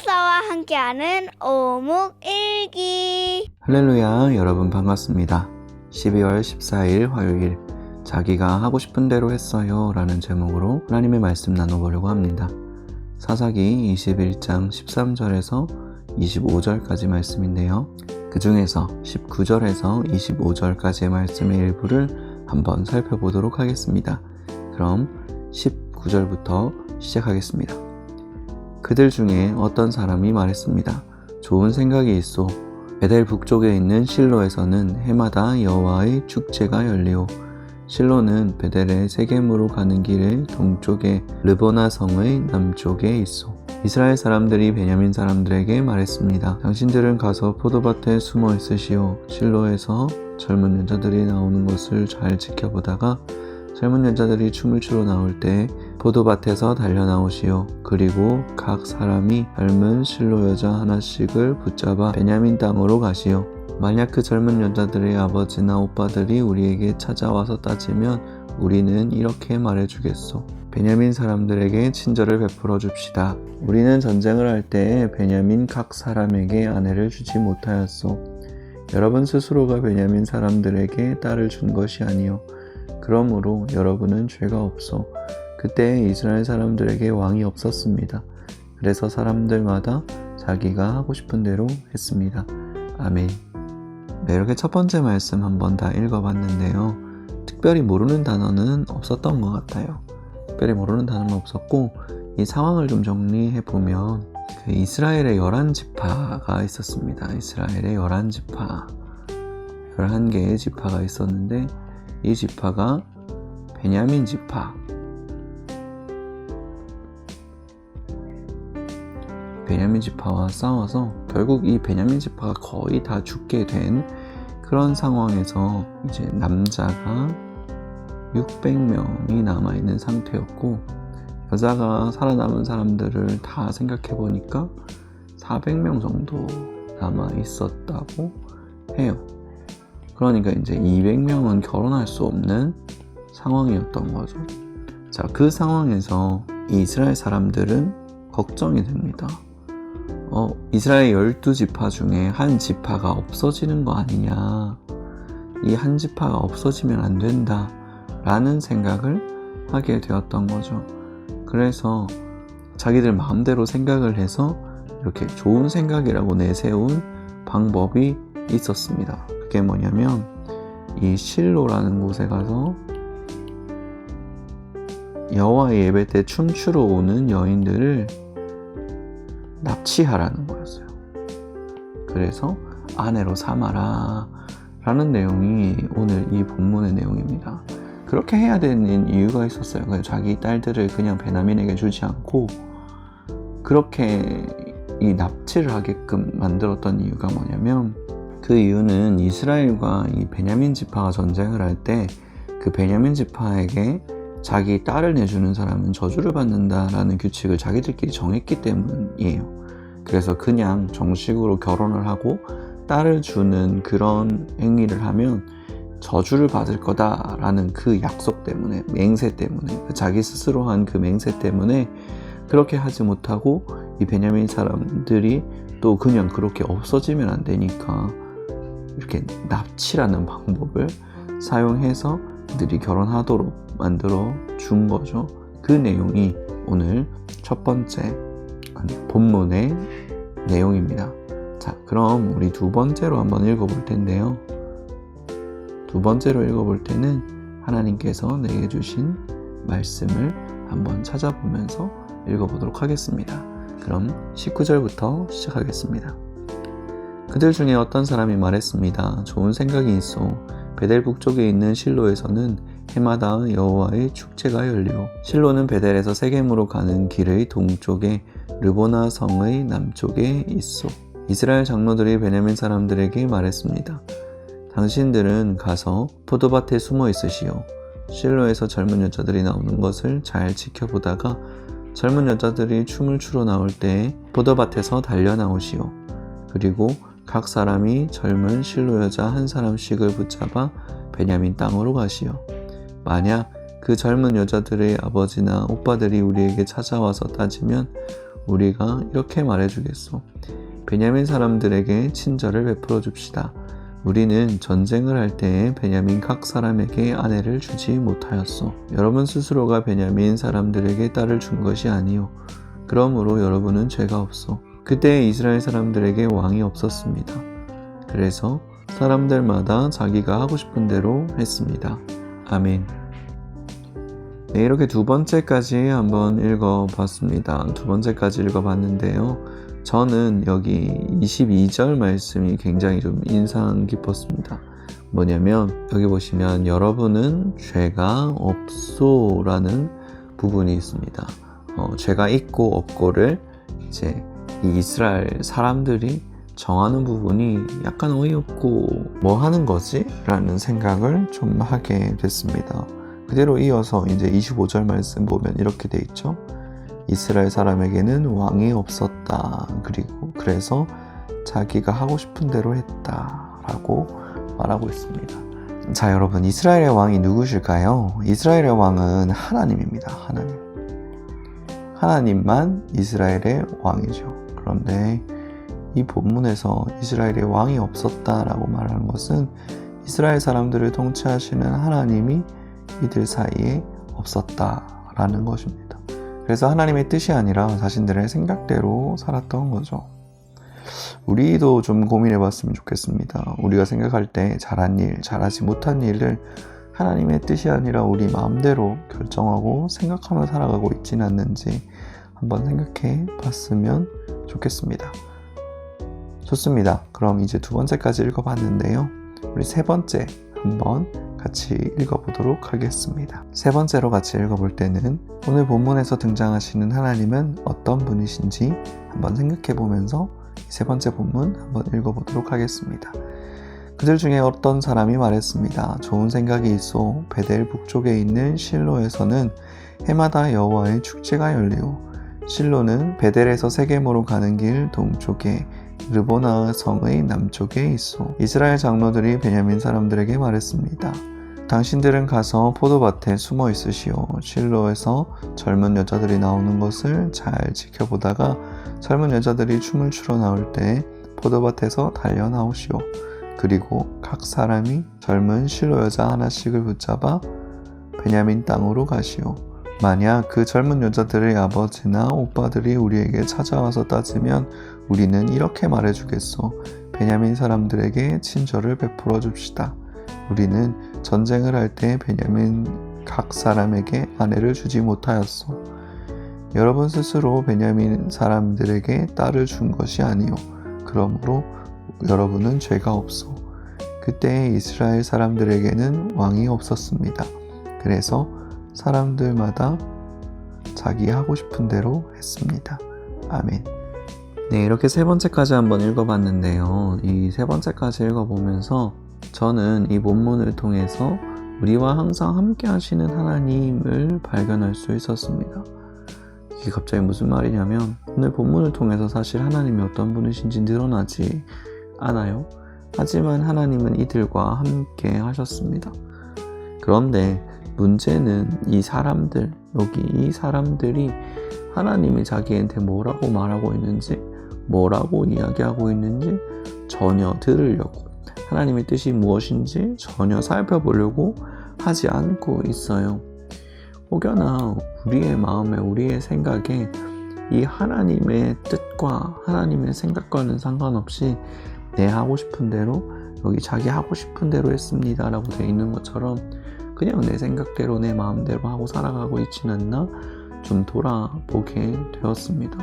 목사와 함께하는 오묵일기. 할렐루야, 여러분 반갑습니다. 12월 14일 화요일, 자기가 하고 싶은 대로 했어요 라는 제목으로 하나님의 말씀 나눠보려고 합니다. 사사기 21장 13절에서 25절까지 말씀인데요. 그 중에서 19절에서 25절까지의 말씀의 일부를 한번 살펴보도록 하겠습니다. 그럼 19절부터 시작하겠습니다. 그들 중에 어떤 사람이 말했습니다. 좋은 생각이 있소. 베델 북쪽에 있는 실로에서는 해마다 여호와의 축제가 열리오. 실로는 베델의 세겜으로 가는 길의 동쪽에 르보나 성의 남쪽에 있소. 이스라엘 사람들이 베냐민 사람들에게 말했습니다. 당신들은 가서 포도밭에 숨어 있으시오. 실로에서 젊은 여자들이 나오는 것을 잘 지켜보다가 젊은 여자들이 춤을 추러 나올 때 포도밭에서 달려나오시오. 그리고 각 사람이 젊은 실로 여자 하나씩을 붙잡아 베냐민 땅으로 가시오. 만약 그 젊은 여자들의 아버지나 오빠들이 우리에게 찾아와서 따지면 우리는 이렇게 말해주겠소. 베냐민 사람들에게 친절을 베풀어 줍시다. 우리는 전쟁을 할 때 베냐민 각 사람에게 아내를 주지 못하였소. 여러분 스스로가 베냐민 사람들에게 딸을 준 것이 아니요. 그러므로 여러분은 죄가 없소. 그때 이스라엘 사람들에게 왕이 없었습니다. 그래서 사람들마다 자기가 하고 싶은 대로 했습니다. 아멘. 네, 이렇게 첫 번째 말씀 한번 다 읽어봤는데요. 특별히 모르는 단어는 없었던 것 같아요. 특별히 모르는 단어는 없었고, 이 상황을 좀 정리해보면 그 이스라엘의 11지파가 있었습니다. 이스라엘의 11지파, 11개의 지파가 있었는데 이 지파가 베냐민 지파, 베냐민 지파와 싸워서 결국 이 베냐민 지파가 거의 다 죽게 된 그런 상황에서 이제 남자가 600명이 남아있는 상태였고, 여자가 살아남은 사람들을 다 생각해보니까 400명 정도 남아있었다고 해요. 그러니까 이제 200명은 결혼할 수 없는 상황이었던 거죠. 자, 그 상황에서 이스라엘 사람들은 걱정이 됩니다. 이스라엘 12지파 중에 한 지파가 없어지는 거 아니냐. 이 한 지파가 없어지면 안 된다 라는 생각을 하게 되었던 거죠. 그래서 자기들 마음대로 생각을 해서 이렇게 좋은 생각이라고 내세운 방법이 있었습니다. 그게 뭐냐면 이 실로라는 곳에 가서 여호와의 예배 때 춤추러 오는 여인들을 납치하라는 거였어요. 그래서 아내로 삼아라 라는 내용이 오늘 이 본문의 내용입니다. 그렇게 해야 되는 이유가 있었어요. 그래서 자기 딸들을 그냥 베냐민에게 주지 않고 그렇게 이 납치를 하게끔 만들었던 이유가 뭐냐면, 그 이유는 이스라엘과 이 베냐민 지파가 전쟁을 할 때 그 베냐민 지파에게 자기 딸을 내주는 사람은 저주를 받는다라는 규칙을 자기들끼리 정했기 때문이에요. 그래서 그냥 정식으로 결혼을 하고 딸을 주는 그런 행위를 하면 저주를 받을 거다라는 그 약속 때문에, 맹세 때문에, 자기 스스로 한 그 맹세 때문에 그렇게 하지 못하고, 이 베냐민 사람들이 또 그냥 그렇게 없어지면 안 되니까 이렇게 납치라는 방법을 사용해서 그들이 결혼하도록 만들어 준 거죠. 그 내용이 오늘 첫 번째 본문의 내용입니다. 자, 그럼 우리 두 번째로 한번 읽어볼 텐데요. 두 번째로 읽어볼 때는 하나님께서 내게 주신 말씀을 한번 찾아보면서 읽어보도록 하겠습니다. 그럼 19절부터 시작하겠습니다. 그들 중에 어떤 사람이 말했습니다. 좋은 생각이 있어. 베델 북쪽에 있는 실로에서는 해마다 여호와의 축제가 열리오. 실로는 베델에서 세겜으로 가는 길의 동쪽에 르보나 성의 남쪽에 있어. 이스라엘 장로들이 베냐민 사람들에게 말했습니다. 당신들은 가서 포도밭에 숨어 있으시오. 실로에서 젊은 여자들이 나오는 것을 잘 지켜보다가 젊은 여자들이 춤을 추러 나올 때 포도밭에서 달려 나오시오. 그리고 각 사람이 젊은 실로 여자 한 사람씩을 붙잡아 베냐민 땅으로 가시오. 만약 그 젊은 여자들의 아버지나 오빠들이 우리에게 찾아와서 따지면 우리가 이렇게 말해주겠소. 베냐민 사람들에게 친절을 베풀어 줍시다. 우리는 전쟁을 할 때에 베냐민 각 사람에게 아내를 주지 못하였소. 여러분 스스로가 베냐민 사람들에게 딸을 준 것이 아니요. 그러므로 여러분은 죄가 없소. 그때 이스라엘 사람들에게 왕이 없었습니다. 그래서 사람들마다 자기가 하고 싶은 대로 했습니다. 아멘. 네, 이렇게 두 번째까지 한번 읽어봤습니다. 두 번째까지 읽어봤는데요. 저는 여기 22절 말씀이 굉장히 좀 인상 깊었습니다. 뭐냐면 여기 보시면 여러분은 죄가 없소 라는 부분이 있습니다. 죄가 있고 없고를 이제 이 이스라엘 사람들이 정하는 부분이 약간 어이없고 뭐 하는 거지? 라는 생각을 좀 하게 됐습니다. 그대로 이어서 이제 25절 말씀 보면 이렇게 돼 있죠. 이스라엘 사람에게는 왕이 없었다. 그래서 자기가 하고 싶은 대로 했다. 라고 말하고 있습니다. 자, 여러분, 이스라엘의 왕이 누구실까요? 이스라엘의 왕은 하나님입니다. 하나님만 이스라엘의 왕이죠. 그런데 이 본문에서 이스라엘의 왕이 없었다라고 말하는 것은 이스라엘 사람들을 통치하시는 하나님이 이들 사이에 없었다라는 것입니다. 그래서 하나님의 뜻이 아니라 자신들의 생각대로 살았던 거죠. 우리도 좀 고민해 봤으면 좋겠습니다. 우리가 생각할 때 잘한 일, 잘하지 못한 일을 하나님의 뜻이 아니라 우리 마음대로 결정하고 생각하며 살아가고 있지는 않는지 한번 생각해 봤으면 좋겠습니다. 좋습니다. 그럼 이제 두 번째까지 읽어봤는데요. 우리 세 번째 한번 같이 읽어보도록 하겠습니다. 세 번째로 같이 읽어볼 때는 오늘 본문에서 등장하시는 하나님은 어떤 분이신지 한번 생각해 보면서 세 번째 본문 한번 읽어보도록 하겠습니다. 그들 중에 어떤 사람이 말했습니다. 좋은 생각이 있어. 베델 북쪽에 있는 실로에서는 해마다 여호와의 축제가 열리오. 실로는 베델에서 세겜으로 가는 길 동쪽에 르보나 성의 남쪽에 있어. 이스라엘 장로들이 베냐민 사람들에게 말했습니다. 당신들은 가서 포도밭에 숨어 있으시오. 실로에서 젊은 여자들이 나오는 것을 잘 지켜보다가 젊은 여자들이 춤을 추러 나올 때 포도밭에서 달려 나오시오. 그리고 각 사람이 젊은 실로 여자 하나씩을 붙잡아 베냐민 땅으로 가시오. 만약 그 젊은 여자들의 아버지나 오빠들이 우리에게 찾아와서 따지면 우리는 이렇게 말해주겠소. 베냐민 사람들에게 친절을 베풀어 줍시다. 우리는 전쟁을 할 때 베냐민 각 사람에게 아내를 주지 못하였소. 여러분 스스로 베냐민 사람들에게 딸을 준 것이 아니요. 그러므로 여러분은 죄가 없소. 그때 이스라엘 사람들에게는 왕이 없었습니다. 그래서 사람들마다 자기 하고 싶은 대로 했습니다. 아멘. 네, 이렇게 세 번째까지 한번 읽어봤는데요. 이 세 번째까지 읽어보면서 저는 이 본문을 통해서 우리와 항상 함께 하시는 하나님을 발견할 수 있었습니다. 이게 갑자기 무슨 말이냐면 오늘 본문을 통해서 사실 하나님이 어떤 분이신지 늘어나지 않아요. 하지만 하나님은 이들과 함께 하셨습니다. 그런데 문제는 이 사람들, 여기 이 사람들이 하나님이 자기한테 뭐라고 말하고 있는지, 뭐라고 이야기하고 있는지 전혀 들으려고, 하나님의 뜻이 무엇인지 전혀 살펴보려고 하지 않고 있어요. 혹여나 우리의 마음에, 우리의 생각에 이 하나님의 뜻과 하나님의 생각과는 상관없이 내 하고 싶은 대로, 여기 자기 하고 싶은 대로 했습니다 라고 되어 있는 것처럼 그냥 내 생각대로 내 마음대로 하고 살아가고 있지는 않나 좀 돌아보게 되었습니다.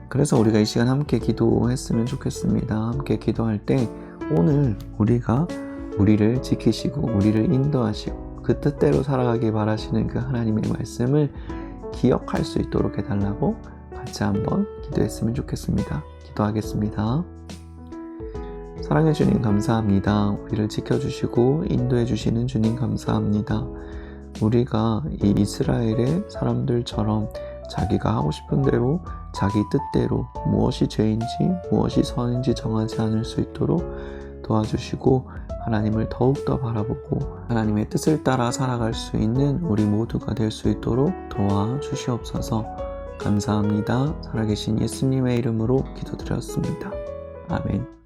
그래서 우리가 이 시간 함께 기도했으면 좋겠습니다. 함께 기도할 때 오늘 우리가 우리를 지키시고 우리를 인도하시고 그 뜻대로 살아가길 바라시는 그 하나님의 말씀을 기억할 수 있도록 해달라고 같이 한번 기도했으면 좋겠습니다. 기도하겠습니다. 사랑해 주님 감사합니다. 우리를 지켜주시고 인도해 주시는 주님 감사합니다. 우리가 이 이스라엘의 사람들처럼 자기가 하고 싶은 대로 자기 뜻대로 무엇이 죄인지 무엇이 선인지 정하지 않을 수 있도록 도와주시고 하나님을 더욱더 바라보고 하나님의 뜻을 따라 살아갈 수 있는 우리 모두가 될 수 있도록 도와주시옵소서. 감사합니다. 살아계신 예수님의 이름으로 기도드렸습니다. 아멘.